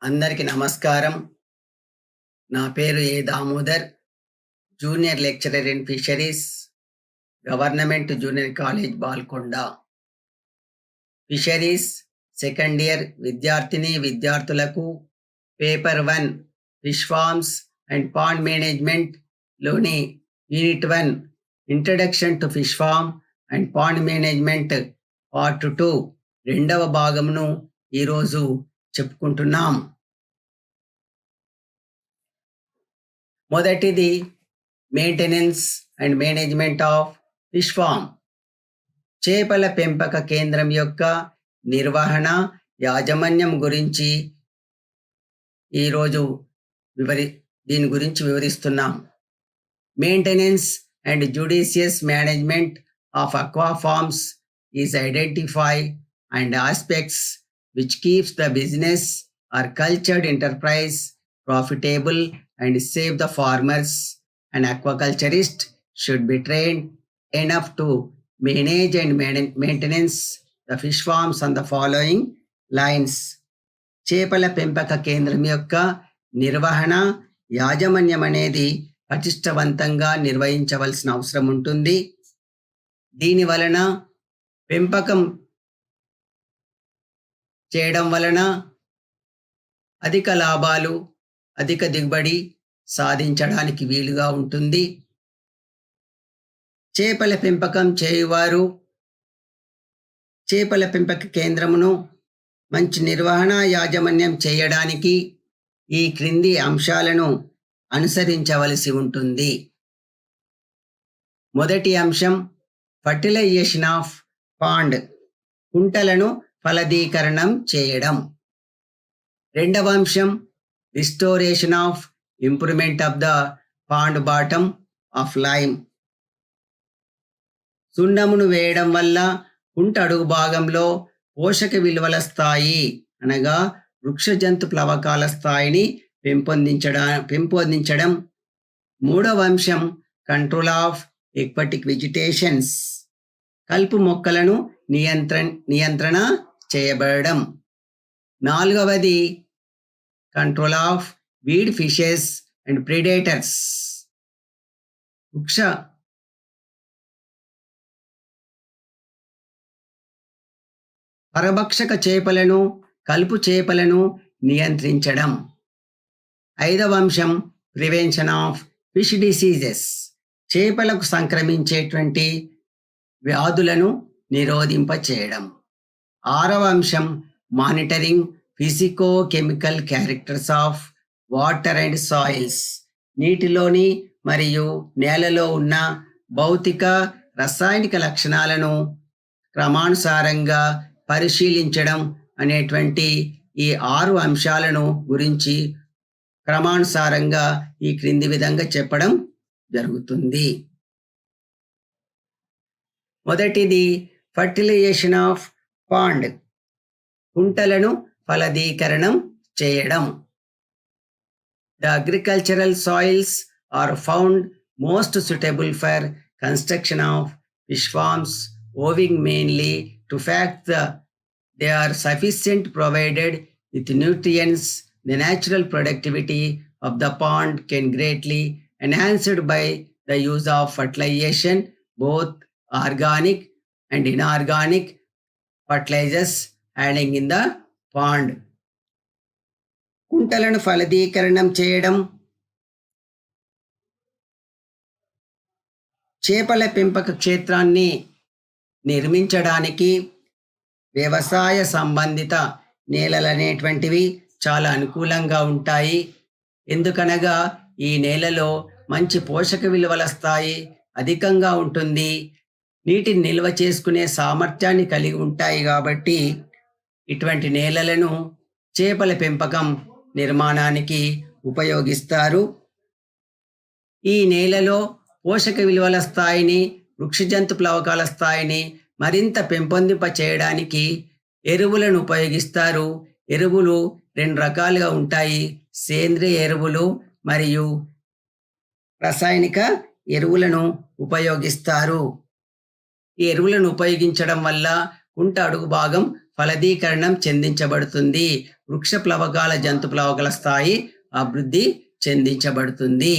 అందరికీ నమస్కారం. నా పేరు A. Damodar, junior lecturer in fisheries, government junior college Balkonda. Fisheries second year విద్యార్థులకు paper 1 fish farms and pond management లోని unit 1 introduction to fish farm and pond management part 2 రెండవ భాగమును ఈరోజు చెప్పుకుంటున్నాం. మొదటిది maintenance and management of fish farm. చేపల పెంపక కేంద్రం యొక్క నిర్వహణ, యాజమాన్యం గురించి ఈరోజు దీని గురించి వివరిస్తున్నాం. Maintenance and judicious management of aqua farms is identify and aspects which keeps the business or cultured enterprise profitable and save the farmers. An aquaculturist should be trained enough to manage and maintenance the fish farms on the following lines. చేపల పెంపక కేంద్రం యొక్క నిర్వహణ, యాజమాన్యం అనేది పటిష్టవంతంగా నిర్వహించవలసిన అవసరం ఉంటుంది. దీని వలన పెంపకం చేయడం వలన అధిక లాభాలు, అధిక దిగుబడి సాధించడానికి వీలుగా ఉంటుంది. చేపల పెంపకం చేయువారు చేపల పెంపక కేంద్రమును మంచి నిర్వహణ, యాజమాన్యం చేయడానికి ఈ క్రింది అంశాలను అనుసరించవలసి ఉంటుంది. మొదటి అంశం ఫర్టిలైజేషన్ ఆఫ్ పాండ్, కుంటలను ఫలదీకరణం చేయడం. రెండవ అంశం restoration of improvement of the pond bottom of lime. సున్నమును వేయడం వల్ల కుంట అడుగు భాగంలో పోషక విలువల స్థాయి అనగా వృక్ష జంతు ప్లవకాల స్థాయిని పెంపొందించడం. మూడవ అంశం కంట్రోల్ ఆఫ్ ఎక్వటిక్ వెజిటేషన్స్, కలుపు మొక్కలను నియంత్రణ చేయబడడం. నాలుగవది control of weed fishes and predators, పరభక్షక చేపలను, కలుపు చేపలను నియంత్రించడం. ఐదవ అంశం ప్రివెన్షన్ ఆఫ్ ఫిష్ డిసీజెస్, చేపలకు సంక్రమించేటువంటి వ్యాధులను నిరోధింపచేయడం. ఆరవ అంశం monitoring physico chemical characters of water and soils, నీటిలోని మరియు నేలలో ఉన్న భౌతిక, రసాయనిక లక్షణాలను క్రమానుసారంగా పరిశీలించడం అనేటువంటి ఈ 6 అంశాలను గురించి క్రమానుసారంగా ఈ క్రింది విధంగా చెప్పడం జరుగుతుంది. మొదటిది ఫర్టిలైజేషన్ ఆఫ్ పాండ్, కుంటలను ఫలదీకరణం చేయడం. The agricultural soils are found most suitable for construction of fish farms, owing mainly to fact that they are sufficient provided with nutrients. The natural productivity of the pond can greatly enhanced by the use of fertilization, both organic and inorganic fertilizers adding in the pond. కుంటలను ఫలదీకరణం చేయడం. చేపల పెంపక క్షేత్రాన్ని నిర్మించడానికి వ్యవసాయ సంబంధిత నేలలనేటువంటివి చాలా అనుకూలంగా ఉంటాయి. ఎందుకనగా ఈ నేలలో మంచి పోషక విలువల స్థాయి అధికంగా ఉంటుంది. నీటిని నిల్వ చేసుకునే సామర్థ్యాన్ని కలిగి ఉంటాయి. కాబట్టి ఇటువంటి నేలలను చేపల పెంపకం నిర్మాణానికి ఉపయోగిస్తారు. ఈ నేలలో పోషక విలువల స్థాయిని, వృక్ష జంతు ప్లవకాల స్థాయిని మరింత పెంపొందింప చేయడానికి ఎరువులను ఉపయోగిస్తారు. ఎరువులు 2 రకాలుగా ఉంటాయి, సేంద్రియ ఎరువులు మరియు రసాయనిక ఎరువులను ఉపయోగిస్తారు. ఈ ఎరువులను ఉపయోగించడం వల్ల కుంట అడుగు భాగం ఫలదీకరణం చెందించబడుతుంది. వృక్ష ప్లవకాల జంతు ప్లవకాల స్థాయి అభివృద్ధి చెందించబడుతుంది.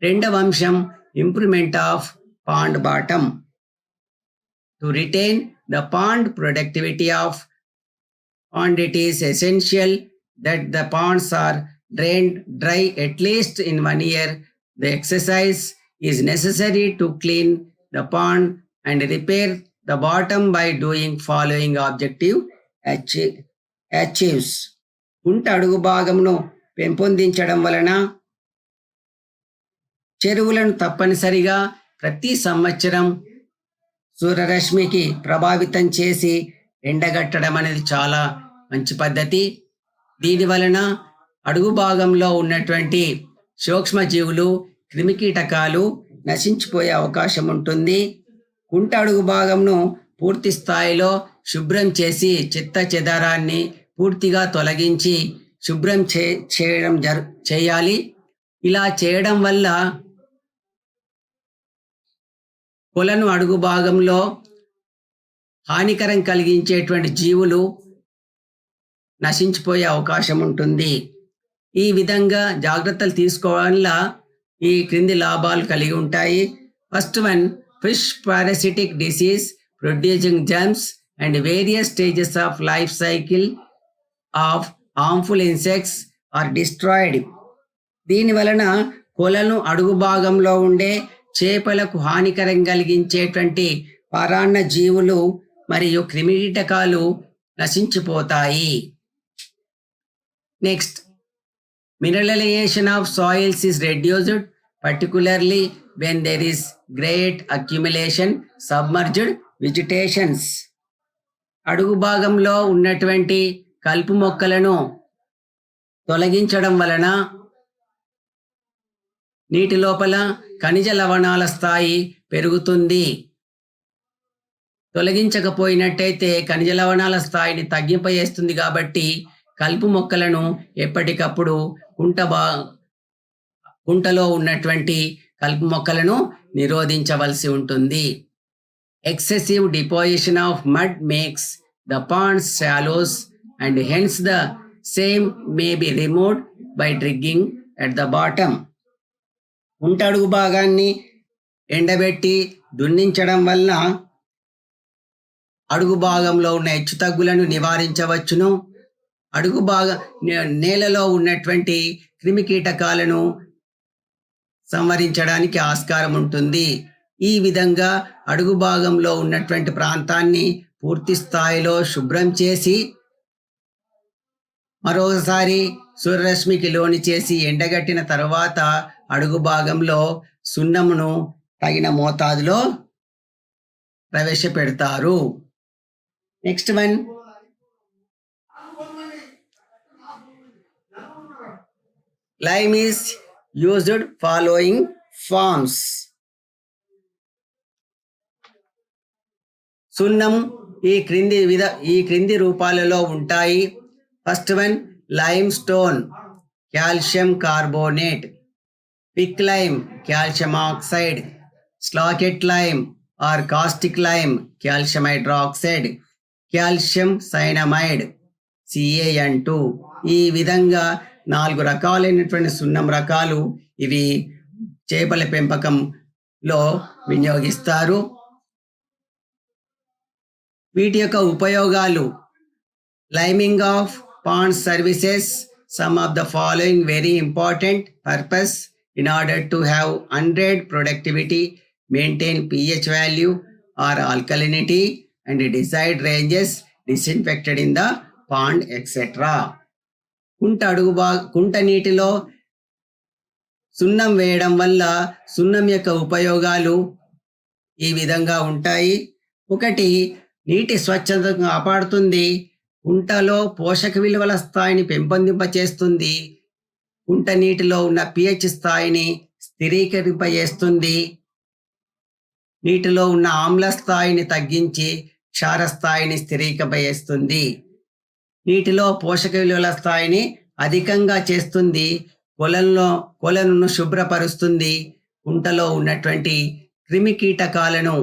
రెండవ అంశం improvement of pond bottom. To retain the pond productivity of pond, it is essential that the ponds are drained dry at least in 1 year. The exercise is necessary to clean the pond and repair the bottom by doing following objective achieves. కుంట అడుగు భాగమును పెంపొందించడం వలన చెరువులను తప్పనిసరిగా ప్రతి సంవత్సరం సూర్యరశ్మికి ప్రభావితం చేసి ఎండగట్టడం అనేది చాలా మంచి పద్ధతి. దీని వలన అడుగు భాగంలో ఉన్నటువంటి సూక్ష్మజీవులు, క్రిమికీటకాలు నశించిపోయే అవకాశం ఉంటుంది. కుంట అడుగు భాగంను పూర్తి స్థాయిలో శుభ్రం చేసి చెత్త చెదారాన్ని పూర్తిగా తొలగించి శుభ్రం చేయాలి. ఇలా చేయడం వల్ల కొలను అడుగు భాగంలో హానికరం కలిగించేటువంటి జీవులు నశించిపోయే అవకాశం ఉంటుంది. ఈ విధంగా జాగ్రత్తలు తీసుకోవడం వల్ల ఈ క్రింది లాభాలు కలిగి ఉంటాయి. First one, fish parasitic disease producing germs and various stages of life cycle of harmful insects are destroyed. దీని వలన కొలను అడుగు భాగంలో ఉండే చేపలకు హానికరం కలిగించేటువంటి పరాన్న జీవులు మరియు క్రిమికీటకాలు నశించిపోతాయి. Next, mineralization of soils is reduced particularly when there is great accumulation submerged vegetations. అడుగు భాగంలో ఉన్నటువంటి కలుపు మొక్కలను తొలగించడం వలన నీటి లోపల ఖనిజ లవణాల స్థాయి పెరుగుతుంది. తొలగించకపోయినట్టయితే ఖనిజ లవణాల స్థాయిని తగ్గింపజేస్తుంది. కాబట్టి కలుపు మొక్కలను ఎప్పటికప్పుడు కుంటలో ఉన్నటువంటి కలుపు మొక్కలను నిరోధించవలసి ఉంటుంది. Excessive deposition of mud makes the ponds shallows and hence the same may be removed by dredging at the bottom. కుంట అడుగు భాగాన్ని ఎండబెట్టి దున్నించడం వల్ల అడుగు భాగంలో ఉన్న హెచ్చుతగ్గులను నివారించవచ్చును. నేలలో ఉన్నటువంటి క్రిమికీటకాలను సంహరించడానికి ఆస్కారం ఉంటుంది. ఈ విధంగా అడుగు భాగంలో ఉన్నటువంటి ప్రాంతాన్ని పూర్తి స్థాయిలో శుభ్రం చేసి మరోసారి సూర్యరశ్మికి లోని చేసి ఎండగట్టిన తర్వాత అడుగు భాగంలో సున్నమును తగిన మోతాదులో ప్రవేశపెడతారు. Next one, lime is used following forms. సున్నం ఈ క్రింది రూపాలలో ఉంటాయి. First one, limestone calcium carbonate, quick lime calcium oxide, slaked lime or caustic lime calcium hydroxide, calcium cyanamide CaN2. ఈ విధంగా 4 రకాలైనటువంటి సున్నం రకాలు ఇవి చేపల పెంపకంలో వినియోగిస్తారు. వీటి యొక్క ఉపయోగాలు: liming of pond services. Some of the following very important purpose in order to have 100 productivity, maintain pH value or alkalinity and desired ranges, disinfected in the pond, etc. కుంట నీటిలో సున్నం వేయడం వల్ల సున్నం యొక్క ఉపయోగాలు ఈ విధంగా ఉంటాయి. 1, నీటి స్వచ్ఛతను కాపాడుతుంది. కుంటలో పోషక విలువల స్థాయిని పెంపొందింపచేస్తుంది. కుంట నీటిలో ఉన్న pH స్థాయిని స్థిరీకరింపజేస్తుంది. నీటిలో ఉన్న ఆమ్ల స్థాయిని తగ్గించి క్షార స్థాయిని స్థిరీకరింపజేస్తుంది. నీటిలో పోషక విలువల స్థాయిని అధికంగా చేస్తుంది. కొలను శుభ్రపరుస్తుంది. కుంటలో ఉన్నటువంటి క్రిమి కీటకాలను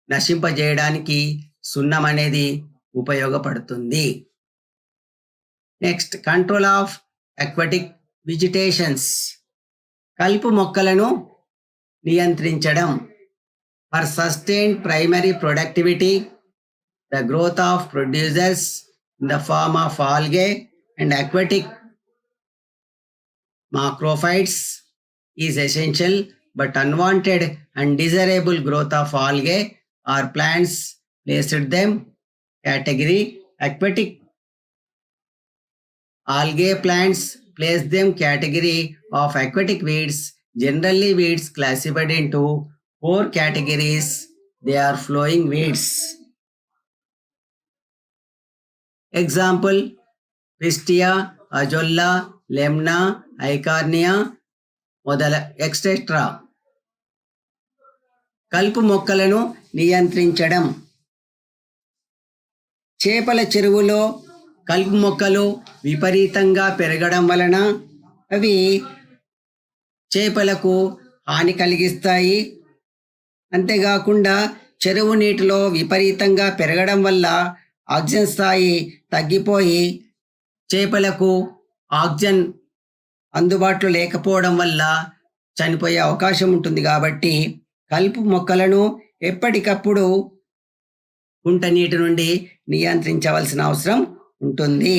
నశింపజేయడానికి సున్నం అనేది ఉపయోగపడుతుంది. Next, control of aquatic vegetations. కలుపు మొక్కలను నియంత్రించడం. For sustained primary productivity, the growth of producers in the form of algae and aquatic macrophytes is essential, but unwanted undesirable growth of algae or plants placed them category aquatic. Algae plants place them category of aquatic weeds. Generally, weeds classified into 4 categories. They are flowing weeds. Example: Pistia, Azolla, Lemna, Eichhornia etcetera. కలుపు మొక్కలను నియంత్రించడం. చేపల చెరువులో కలుపు మొక్కలు విపరీతంగా పెరగడం వలన అవి చేపలకు హాని కలిగిస్తాయి. అంతేకాకుండా చెరువు నీటిలో విపరీతంగా పెరగడం వల్ల ఆక్సిజన్ స్థాయి తగ్గిపోయి చేపలకు ఆక్సిజన్ అందుబాటులో లేకపోవడం వల్ల చనిపోయే అవకాశం ఉంటుంది. కాబట్టి కలుపు మొక్కలను ఎప్పటికప్పుడు కుంట నీటి నుండి నియంత్రించవలసిన అవసరం ఉంటుంది.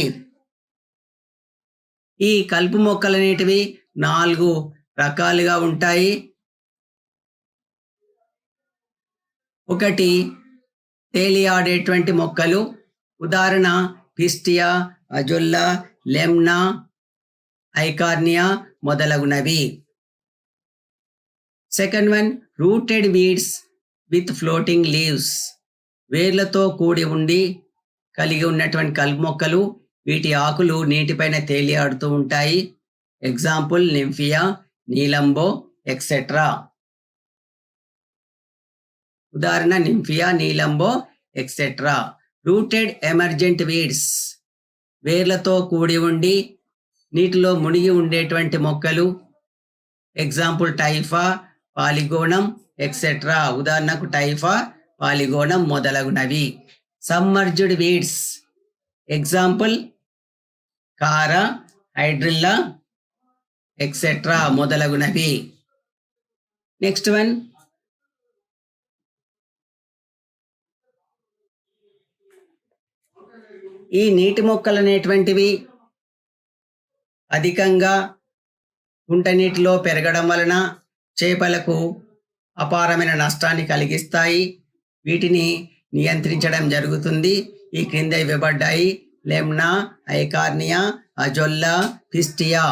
ఈ కలుపు మొక్కలు అనేటివి 4 రకాలుగా ఉంటాయి. ఒకటి, తేలియాడేటువంటి మొక్కలు. ఉదాహరణ పిస్టియా, అజొల్లా, లెమ్నా, ఐకార్నియా మొదలగునవి. Second one, rooted weeds with floating leaves. వేర్లతో కూడి ఉండి కలిగి ఉన్నటువంటి కలుపు మొక్కలు. వీటి ఆకులు నీటిపైన తేలియాడుతూ ఉంటాయి. ఎగ్జాంపుల్ నింఫియా, నీలంబో ఎక్సెట్రా. ఉదాహరణ నింఫియా, నీలంబో ఎక్సెట్రా. Rooted emergent weeds. వేర్లతో కూడి ఉండి నీటిలో మునిగి ఉండేటువంటి మొక్కలు. ఎగ్జాంపుల్ టైఫా, పాలిగోనం ఎక్సెట్రా. ఉదాహరణకు టైఫా, పాలిగోనం మొదలగునవి. Submerged weeds. ఎగ్జాంపుల్ కారా, హైడ్రిల్లా ఎక్సెట్రా మొదలగునవి. నెక్స్ట్ వన్, ఈ నీటి మొక్కలు అనేటువంటివి అధికంగా కుంట నీటిలో పెరగడం వలన చేపలకు అపారమైన నష్టాన్ని కలిగిస్తాయి. వీటిని నియంత్రించడం జరుగుతుంది. ఈ క్రింద ఇవ్వబడ్డాయి: లెమ్నా, ఐకార్నియా, అజొల్లా, పిస్టియా.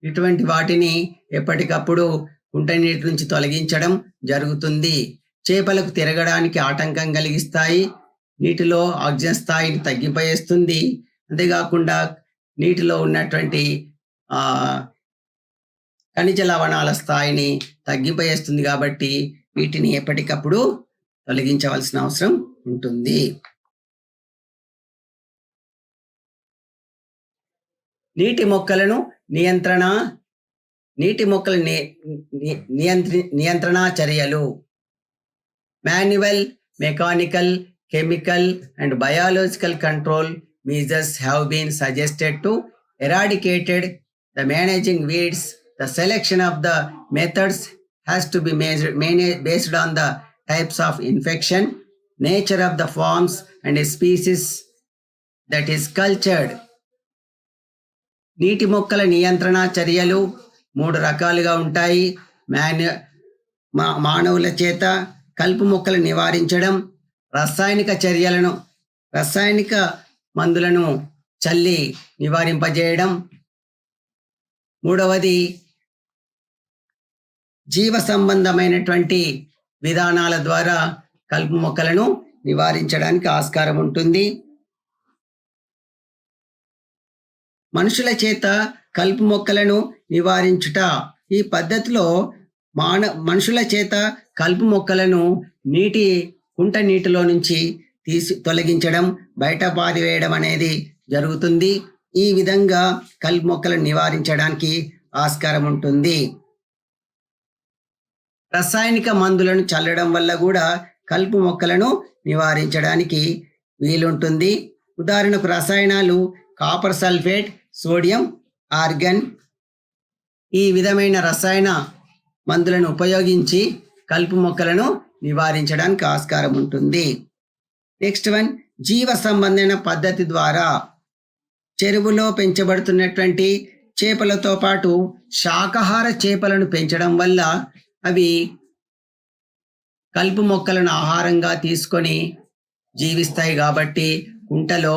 ఇటువంటి వాటిని ఎప్పటికప్పుడు కుంట నీటి నుంచి తొలగించడం జరుగుతుంది. చేపలకు తిరగడానికి ఆటంకం కలిగిస్తాయి. నీటిలో ఆక్సిజన్ స్థాయిని తగ్గింపజేస్తుంది. అంతేకాకుండా నీటిలో ఉన్నటువంటి ఖనిజ లవణాల స్థాయిని తగ్గింపజేస్తుంది. కాబట్టి వీటిని ఎప్పటికప్పుడు తొలగించవలసిన అవసరం ఉంటుంది. నీటి మొక్కల నియంత్రణ చర్యలు. Manual, mechanical, chemical and biological control measures have been suggested to eradicate the managing weeds. The selection of the methods has to be based on the types of infection, nature of the forms and species that is cultured. నీటి మొక్కల నియంత్రణ చర్యలు 3 రకాలుగా ఉంటాయి. మానవుల చేత కలుపు మొక్కలు నివారించడం, రసాయనిక మందులను చల్లి నివారింపజేయడం. 3వది జీవ సంబంధమైనటువంటి విధానాల ద్వారా కలుపు మొక్కలను నివారించడానికి ఆస్కారం ఉంటుంది. మనుషుల చేత కలుపు మొక్కలను నివారించుట. ఈ పద్ధతిలో మనుషుల చేత కలుపు మొక్కలను కుంట నీటిలో నుంచి తొలగించడం, బయట పారివేయడం అనేది జరుగుతుంది. ఈ విధంగా కలుపు మొక్కలను నివారించడానికి ఆస్కారం ఉంటుంది. రసాయనిక మందులను చల్లడం వల్ల కూడా కలుపు మొక్కలను నివారించడానికి వీలుంటుంది. ఉదాహరణకు రసాయనాలు కాపర్ సల్ఫేట్, సోడియం ఆర్గన్, ఈ విధమైన రసాయన మందులను ఉపయోగించి కలుపు మొక్కలను నివారించడానికి ఆస్కారం ఉంటుంది. నెక్స్ట్ వన్, జీవ సంబంధమైన పద్ధతి ద్వారా చెరువులో పెంచబడుతున్నటువంటి చేపలతో పాటు శాకాహార చేపలను పెంచడం వల్ల అవి కలుపు మొక్కలను ఆహారంగా తీసుకొని జీవిస్తాయి కాబట్టి కుంటలో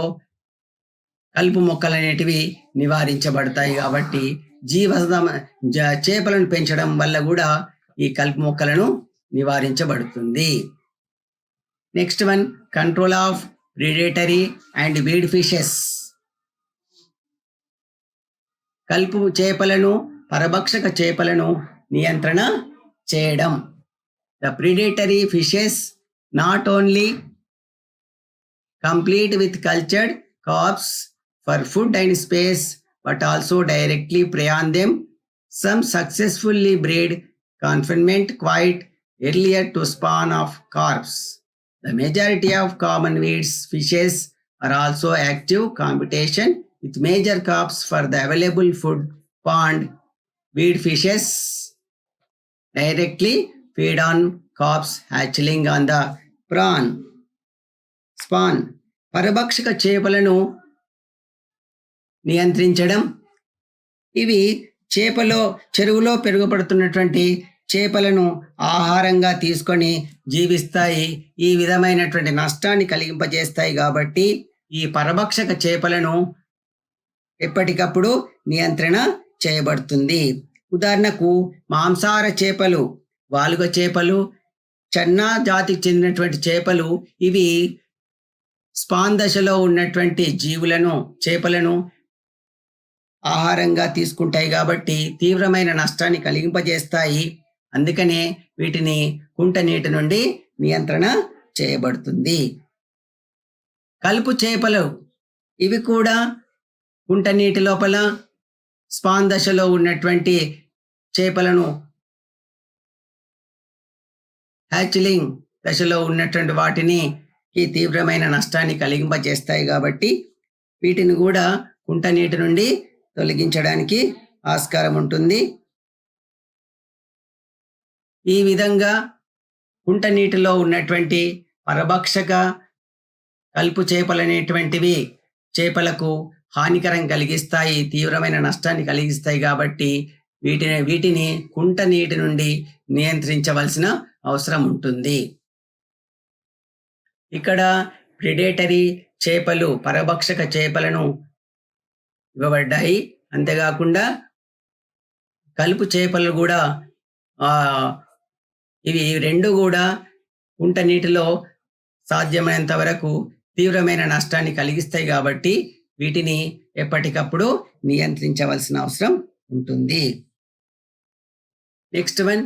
కలుపు మొక్కలు అనేటివి నివారించబడతాయి. కాబట్టి చేపలను పెంచడం వల్ల కూడా ఈ కలుపు మొక్కలను నివారించబడుతుంది. Next one, control of predatory and weed fishes. కలుపు చేపలను, పరభక్షక చేపలను నియంత్రణ చేయడం. The predatory fishes not only complete with cultured carps for food and space, but also directly prey on them. Some successfully breed confinement quite earlier to spawn of carps. The majority of common weeds fishes are also active competition with major carps for the available food. Pond weed fishes directly feed on carps hatchling on the spawn. పరభక్షక చేపలను నియంత్రించడం. ఇవి చెరువులో పెరుగుపడుతున్నటువంటి చేపలను ఆహారంగా తీసుకొని జీవిస్తాయి. ఈ విధమైనటువంటి నష్టాన్ని కలిగింపజేస్తాయి. కాబట్టి ఈ పరభక్షక చేపలను ఎప్పటికప్పుడు నియంత్రణ చేయబడుతుంది. ఉదాహరణకు మాంసాహార చేపలు, వాలుగ చేపలు, చన్నా జాతికి చెందినటువంటి చేపలు ఇవి స్పాన్ దశలో ఉన్నటువంటి చేపలను ఆహారంగా తీసుకుంటాయి కాబట్టి తీవ్రమైన నష్టాన్ని కలిగింపజేస్తాయి. అందుకనే వీటిని కుంట నీటి నుండి నియంత్రణ చేయబడుతుంది. కలుపు చేపలు ఇవి కూడా కుంట నీటి లోపల స్పాన్ దశలో ఉన్నటువంటి చేపలను, హ్యాచ్లింగ్ దశలో ఉన్నటువంటి వాటిని తీవ్రమైన నష్టాన్ని కలిగింపజేస్తాయి. కాబట్టి వీటిని కూడా కుంట నీటి నుండి తొలగించడానికి ఆస్కారం ఉంటుంది. ఈ విధంగా కుంట నీటిలో ఉన్నటువంటి పరభక్షక కలుపు చేపలు అనేటువంటివి చేపలకు హానికరం కలిగిస్తాయి, తీవ్రమైన నష్టాన్ని కలిగిస్తాయి. కాబట్టి వీటిని కుంట నీటి నుండి నియంత్రించవలసిన అవసరం ఉంటుంది. ఇక్కడ ప్రిడేటరీ చేపలు, పరభక్షక చేపలను ఇవ్వబడ్డాయి. అంతేకాకుండా కలుపు చేపలు కూడా ఇవి రెండు కూడా కుంట నీటిలో సాధ్యమైనంత వరకు తీవ్రమైన నష్టాన్ని కలిగిస్తాయి. కాబట్టి వీటిని ఎప్పటికప్పుడు నియంత్రించవలసిన అవసరం ఉంటుంది. Next one,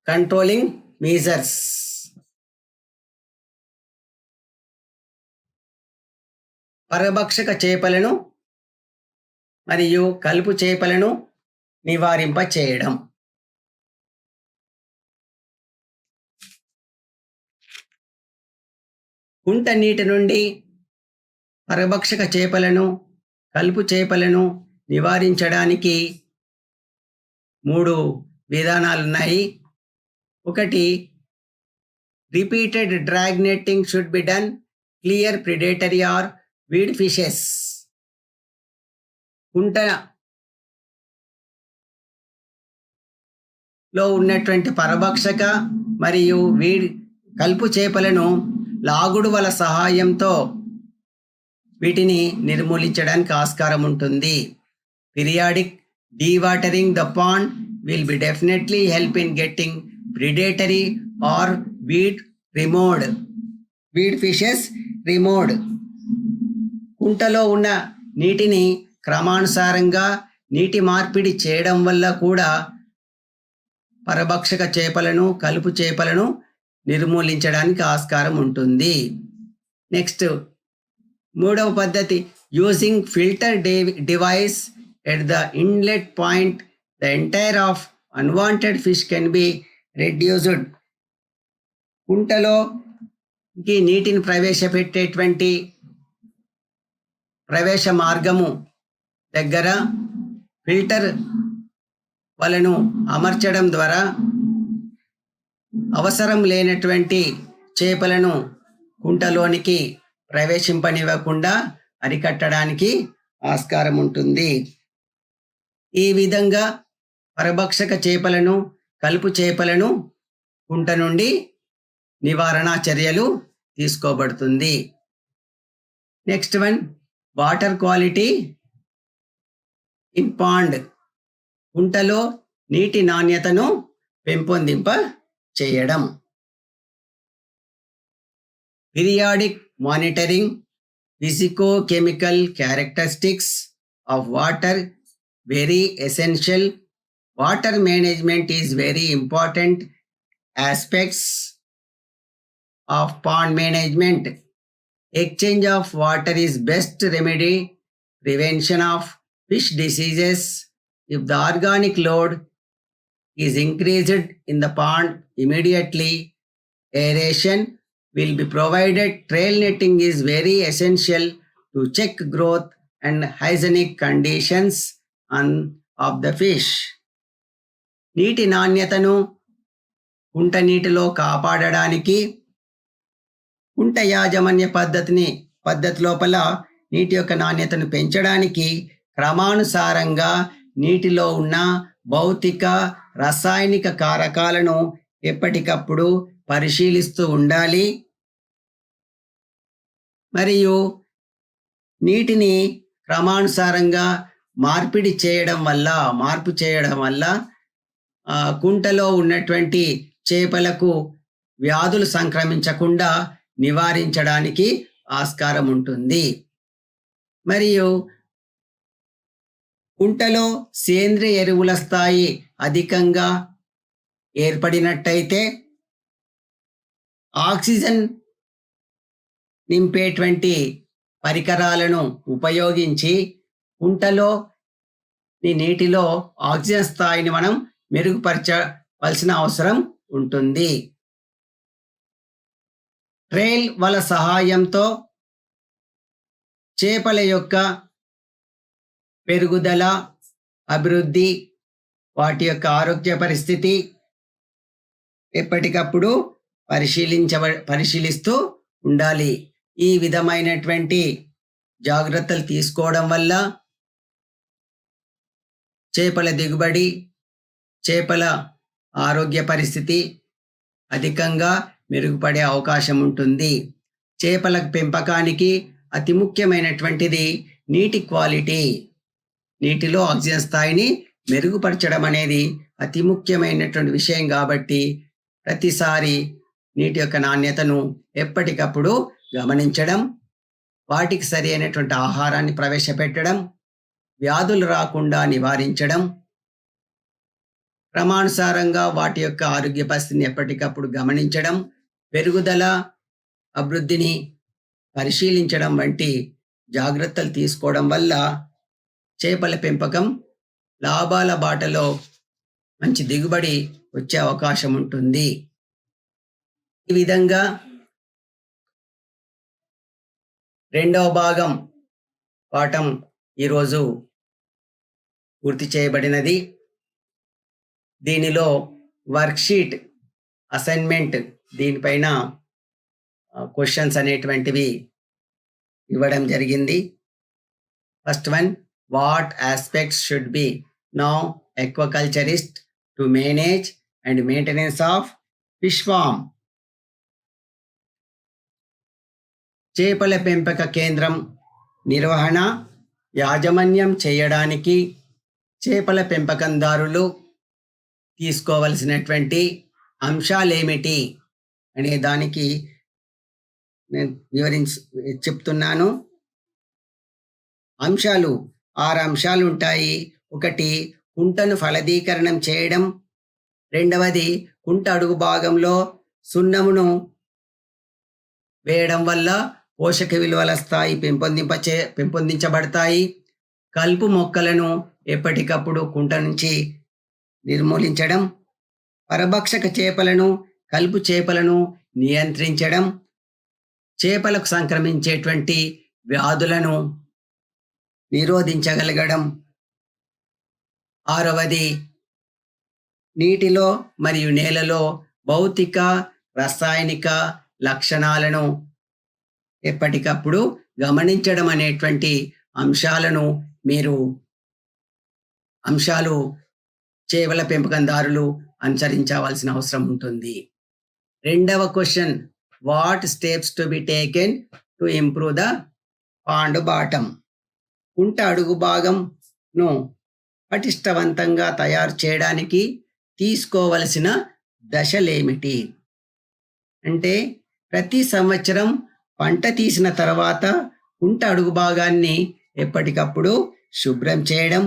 controlling measures. పరభక్షక చేపలను మరియు కలుపు చేపలను నివారింప చేయడం. కుంట నీటి నుండి పరభక్షక చేపలను, కలుపు చేపలను నివారించడానికి 3 విధానాలున్నాయి. ఒకటి, repeated drag netting should be done. Clear predatory or weed fishes. కుంటలో ఉన్నటువంటి పరభక్షక మరియు కలుపు చేపలను లాగుడు వల సహాయంతో వీటిని నిర్మూలించడానికి ఆస్కారం ఉంటుంది. Periodic dewatering the pond will be definitely help in getting predatory or weed fishes removed. కుంటలో ఉన్న నీటిని క్రమానుసారంగా నీటి మార్పిడి చేయడం వల్ల కూడా పరభక్షక చేపలను, కలుపు చేపలను నిర్మూలించడానికి ఆస్కారం ఉంటుంది. నెక్స్ట్, 3వ పద్ధతి, using filter device at the inlet point. The entire of unwanted fish can be reduced. కుంటలో ఈ నీటిని ప్రవేశపెట్టేటువంటి ప్రవేశ మార్గము దగ్గర ఫిల్టర్ వలను అమర్చడం ద్వారా అవసరం లేనటువంటి చేపలను కుంటలోనికి ప్రవేశింపనివ్వకుండా అరికట్టడానికి ఆస్కారం ఉంటుంది. ఈ విధంగా పరభక్షక చేపలను, కలుపు చేపలను కుంట నుండి నివారణ చర్యలు తీసుకోబడుతుంది. Next one, water quality in pond. కుంటలో నీటి నాణ్యతను పెంపొందింప చేయడం. Periodic monitoring physicochemical characteristics of water very essential. Water management is very important aspects of pond management. Exchange of water is best remedy. Prevention of fish diseases. If the organic load is increased in the pond, immediately aeration will be provided. Trail netting is very essential to check growth and hygienic conditions of the fish. నీటి నాణ్యతను కుంట నీటిలో కాపాడడానికి కుంట యాజమాన్య పద్ధతి లోపల నీటి యొక్క నాణ్యతను పెంచడానికి క్రమానుసారంగా నీటిలో ఉన్న భౌతిక, రసాయనిక కారకాలను ఎప్పటికప్పుడు పరిశీలిస్తూ ఉండాలి. మరియు నీటిని క్రమానుసారంగా మార్పు చేయడం వల్ల కుంటలో ఉన్నటువంటి చేపలకు వ్యాధులు సంక్రమించకుండా నివారించడానికి ఆస్కారం ఉంటుంది. మరియు కుంటలో సేంద్రియ ఎరువుల స్థాయి అధికంగా ఏర్పడినట్టయితే ఆక్సిజన్ నింపేటువంటి పరికరాలను ఉపయోగించి కుంటలో నీటిలో ఆక్సిజన్ స్థాయిని మనం మెరుగుపరచవలసిన అవసరం ఉంటుంది. ట్రైల్ వల సహాయంతో చేపల యొక్క పెరుగుదల, అభివృద్ధి, వాటి యొక్క ఆరోగ్య పరిస్థితి ఎప్పటికప్పుడు పరిశీలిస్తూ ఉండాలి. ఈ విధమైనటువంటి జాగ్రత్తలు తీసుకోవడం వల్ల చేపల దిగుబడి, చేపల ఆరోగ్య పరిస్థితి అధికంగా మెరుగుపడే అవకాశం ఉంటుంది. చేపల పెంపకానికి అతి ముఖ్యమైనటువంటిది నీటి క్వాలిటీ. నీటిలో ఆక్సిజన్ స్థాయిని మెరుగుపరచడం అనేది అతి ముఖ్యమైనటువంటి విషయం కాబట్టి ప్రతిసారి నీటి యొక్క నాణ్యతను ఎప్పటికప్పుడు గమనించడం, వాటికి సరి అయినటువంటి ఆహారాన్ని ప్రవేశపెట్టడం, వ్యాధులు రాకుండా నివారించడం, క్రమానుసారంగా వాటి యొక్క ఆరోగ్య పరిస్థితిని ఎప్పటికప్పుడు గమనించడం, పెరుగుదల, అభివృద్ధిని పరిశీలించడం వంటి జాగ్రత్తలు తీసుకోవడం వల్ల చేపల పెంపకం లాభాల బాటలో మంచి దిగుబడి వచ్చే అవకాశం ఉంటుంది. ఈ విధంగా రెండవ భాగం పాఠం ఈరోజు పూర్తి చేయబడినది. దీనిలో వర్క్షీట్ అసైన్మెంట్ దీనిపైన క్వశ్చన్స్ అనేటువంటివి ఇవ్వడం జరిగింది. First one, what aspects should be now aquaculturist to manage and maintenance of fish farm. చేపల పెంపక కేంద్రం నిర్వహణ, యాజమాన్యం చేయడానికి చేపల పెంపకందారులు తీసుకోవలసినటువంటి అంశాలేమిటి అనే దానికి నేను చెప్తున్నాను. అంశాలు 6 అంశాలు ఉంటాయి. ఒకటి, కుంటను ఫలదీకరణం చేయడం. రెండవది, కుంట అడుగు భాగంలో సున్నమును వేయడం వల్ల పోషక విలువల స్థాయి పెంపొందించబడతాయి. కలుపు మొక్కలను ఎప్పటికప్పుడు కుంట నుంచి నిర్మూలించడం, పరభక్షక చేపలను, కలుపు చేపలను నియంత్రించడం, చేపలకు సంక్రమించేటువంటి వ్యాధులను నిరోధించగలగడం. ఆరవది నీటిలో మరియు నేలలో భౌతిక రసాయనిక లక్షణాలను ఎప్పటికప్పుడు గమనించడం అనేటువంటి అంశాలు చేపల పెంపకందారులు అనుసరించవలసిన అవసరం ఉంటుంది. రెండవ question, what steps to be taken to improve the pond bottom? కుంట అడుగు భాగంను పటిష్టవంతంగా తయారు చేయడానికి తీసుకోవలసిన దశలేమిటి? అంటే ప్రతి సంవత్సరం పంట తీసిన తర్వాత కుంట అడుగు భాగాన్ని ఎప్పటికప్పుడు శుభ్రం చేయడం,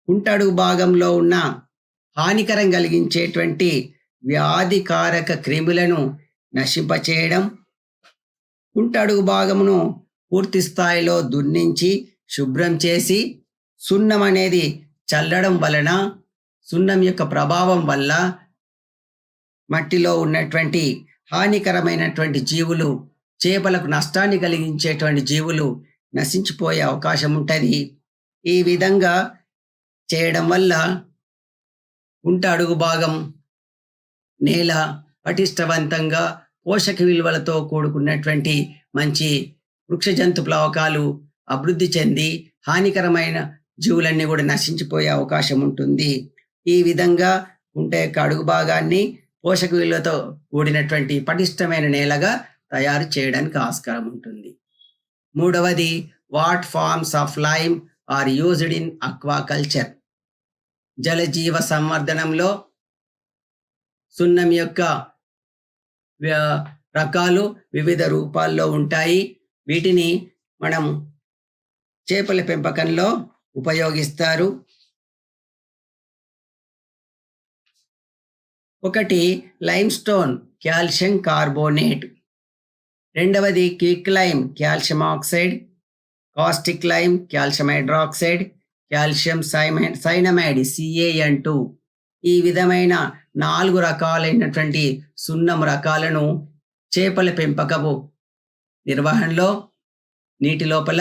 కుంట అడుగు భాగంలో ఉన్న హానికరం కలిగించేటువంటి వ్యాధికారక క్రిములను నశింపచేయడం, కుంట అడుగు భాగమును పూర్తి స్థాయిలో దున్నించి శుభ్రం చేసి సున్నం అనేది చల్లడం వలన సున్నం యొక్క ప్రభావం వల్ల మట్టిలో ఉన్నటువంటి హానికరమైనటువంటి జీవులు, చేపలకు నష్టాన్ని కలిగించేటువంటి జీవులు నశించిపోయే అవకాశం ఉంటుంది. ఈ విధంగా చేయడం వల్ల కుంట అడుగు భాగం నేల పటిష్టవంతంగా పోషక విలువలతో కూడుకున్నటువంటి మంచి వృక్ష జంతు ప్లవకాలు అభివృద్ధి చెంది హానికరమైన జీవులన్నీ కూడా నశించిపోయే అవకాశం ఉంటుంది. ఈ విధంగా కుంట యొక్క అడుగు భాగాన్ని పోషక విలువలతో కూడినటువంటి పటిష్టమైన నేలగా తయారు చేయడానికి ఆస్కారం ఉంటుంది. మూడవది, what forms of lime are used in aquaculture? జలజీవ సంవర్ధనంలో సున్నం యొక్క రకాలు వివిధ రూపాల్లో ఉంటాయి. వీటిని మనం చేపల పెంపకంలో ఉపయోగిస్తారు. ఒకటి లైమ్ స్టోన్ కాల్షియం కార్బోనేట్, రెండవది quicklime calcium oxide, caustic lime calcium hydroxide, calcium cyanamide CaN2. ఈ విధమైన 4 రకాలైనటువంటి సున్నం రకాలను చేపల పెంపకపు నిర్వహణలో నీటి లోపల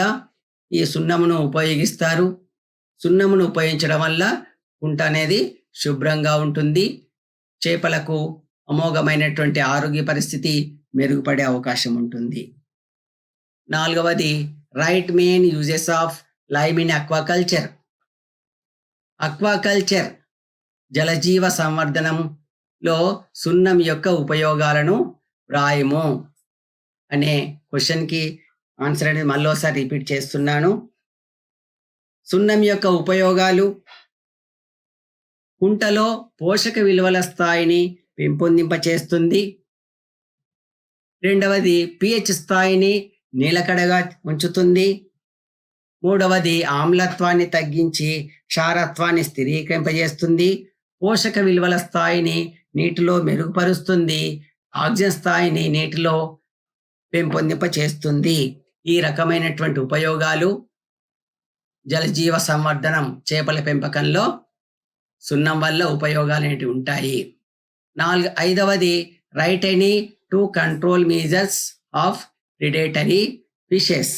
ఈ సున్నమును ఉపయోగిస్తారు. సున్నమును ఉపయోగించడం వల్ల కుంట అనేది శుభ్రంగా ఉంటుంది. చేపలకు అమోఘమైనటువంటి ఆరోగ్య పరిస్థితి మెరుగుపడే అవకాశం ఉంటుంది. నాలుగవది, write main uses of lime in aquaculture. Aquaculture జలజీవ సంవర్ధనంలో సున్నం యొక్క ఉపయోగాలను వ్రాయము అనే క్వశ్చన్కి ఆన్సర్ అనేది మళ్ళీసారి రిపీట్ చేస్తున్నాను. సున్నం యొక్క ఉపయోగాలు: కుంటలో పోషక విలువల స్థాయిని పెంపొందింపచేస్తుంది. రెండవది, pH స్థాయిని నిలకడగా ఉంచుతుంది. మూడవది, ఆమ్లత్వాన్ని తగ్గించి క్షారత్వాన్ని స్థిరీకరింపజేస్తుంది. పోషక విలువల స్థాయిని నీటిలో మెరుగుపరుస్తుంది. ఆక్సిజన్ స్థాయిని నీటిలో పెంపొందింపచేస్తుంది. ఈ రకమైనటువంటి ఉపయోగాలు జలజీవ సంవర్ధనం చేపల పెంపకంలో సున్నం వల్ల ఉపయోగాలు అనేవి ఉంటాయి. ఐదవది, write any two control measures of predatory fishes.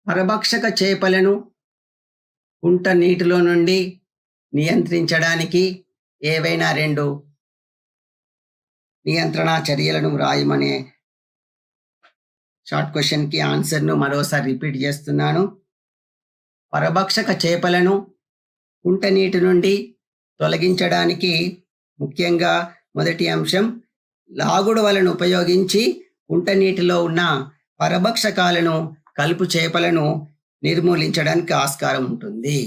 పరభక్షక చేపలను కుంట నీటిలో నుండి నియంత్రించడానికి ఏవైనా 2 నియంత్రణ చర్యలను వ్రాయమనే షార్ట్ క్వశ్చన్కి ఆన్సర్ను మరోసారి రిపీట్ చేస్తున్నాను. పరభక్షక చేపలను కుంట నీటి నుండి తొలగించడానికి ముఖ్యంగా మొదటి అంశం, లాగుడు వలను ఉపయోగించి కుంట నీటిలో ఉన్న పరభక్షకాలను, కలుపు చేపలను నిర్మూలించడానికి ఆస్కారం ఉంటుంది.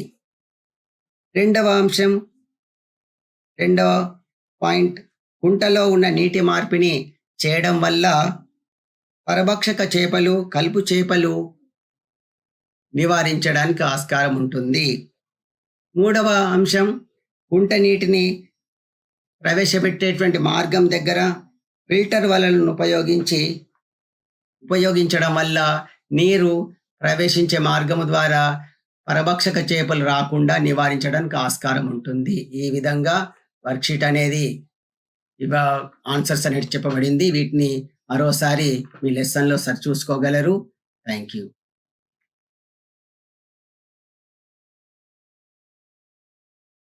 రెండవ పాయింట్, కుంటలో ఉన్న నీటి మార్పిని చేయడం వల్ల పరభక్షక చేపలు, కలుపు చేపలు నివారించడానికి ఆస్కారం ఉంటుంది. మూడవ అంశం, కుంట నీటిని ప్రవేశపెట్టేటువంటి మార్గం దగ్గర ఫిల్టర్ వలలను ఉపయోగించడం వల్ల నీరు ప్రవేశించే మార్గము ద్వారా పరభక్షక చేపలు రాకుండా నివారించడానికి ఆస్కారం ఉంటుంది. ఈ విధంగా వర్క్షీట్ అనేది ఇవ ఆన్సర్స్ అనేది చెప్పబడింది. వీటిని మరోసారి మీ లెసన్‌లో సరిచూసుకోగలరు. Thank you.